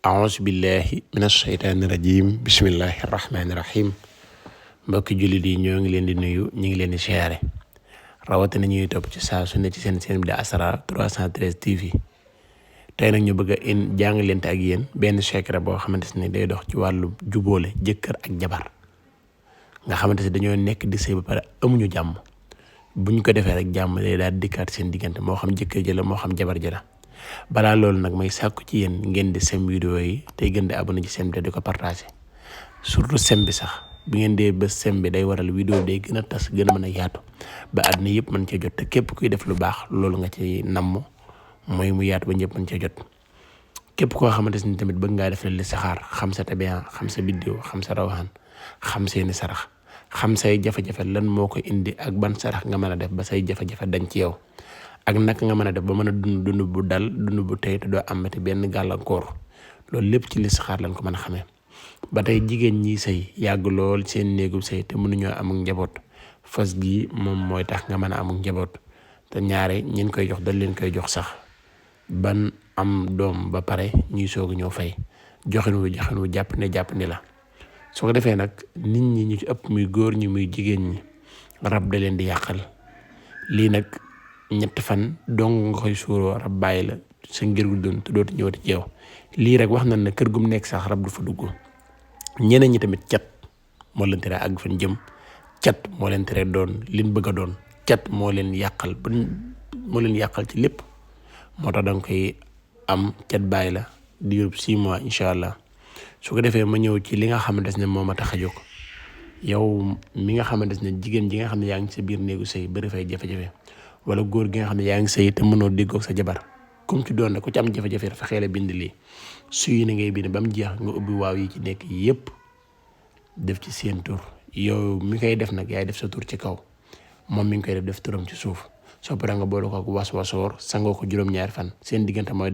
auzu billahi minash shaytaani rajim bismillahi rahmaani rahim mbokki jullit yi ñoo ngi leen di nuyu ñu ngi leen di siyaare rawatina ñuy topp ci saa su ne ci seen bi di Asrar 313 TV tey nag ñu bëgg a jàngalante ak yéen benn secret boo xamante ne day dox ci wàllu jubóole jëkkër ak jabar nga xamante ne dañoo nekk di sëy ba pare amuñu jàmm buñ ko defee rek jàmm day daal dikkaat seen diggante moo xam jëkkër ji la moo xam jabar ji la. balaa loolu nag may sàkku ci yéen ngeen di sem vidéo yi tey gën di abonné ci sem bi di ko partagé surtout sem bi sax bu ngeen dee ba sem bi day waral vidéo day gën a tas gën a mën a yaatu ba àdduna yëpp mën cee jot te képp kuy def lu baax loolu nga ci namm mooy mu yaatu ba ñëpp mën cee jot. képp koo xamante ni tamit bëgg ngaa def li saxaar xam sa tabian xam sa vidéo xam sa rawaan xam seeni sarax xam say jafe-jafe lan moo ko indi ak ban sarax nga mën a def ba say jafe-jafe dañ ci yow ak naka nga mën a def ba mën a dund bu dal dund bu tey te doo amati benn gàllankoor loolu lépp ci listixaar lañ ko mën a xamee. ba tey jigéen ñi sëy yàgg lool seen néegub sëy te mënuñoo am ak njaboot fas gi moom mooy tax nga mën a am ak njaboot te ñaare ñin koy jox dañ leen koy jox sax ban am doom ba pare ñuy soog a ñëw fay joxin wu jàpp ni la. soo ko defee nag nit ñi ñu ci ëpp muy góor ñi muy jigéen ñi rab da leen di yàqal lii nag. ñetti fan dong nga koy suuroo rab bàyyi la sa ngir gu doon te dootu ñëwati ci yow lii rek wax nañ ne kër gu mu nekk sax rab du fa dugg. ñeneen ñi tamit cat moo leen tere àgg fan jëm cat moo leen tere doon liñ bëgg a doon cat moo leen yàqal ci lépp moo tax danga koy am cat bàyyi la diirub 6 mois incha allah. su ko defee ma ñëw ci li nga xamante ne moo ma tax a jóg yow mi nga xamante ne jigéen ji nga xam ne yaa ngi sa biir néegu sëy bëri fay jafe-jafe wala góor gi nga xam ne yaa ngi sëy te mënoo déggoog sa jabar comme ci doon na ku ci am jafe-jafe dafa xeele bind lii suy na ngay bind ba mu jeex nga ubbi waaw yi ci nekk yépp def ci seen tur yow mi koy def nag yaay def sa tur ci kaw moom mi ngi koy def turam ci suuf soo paree nga boole ko ak was-wasoor sangoo ko juróom-ñaari fan seen diggante mooy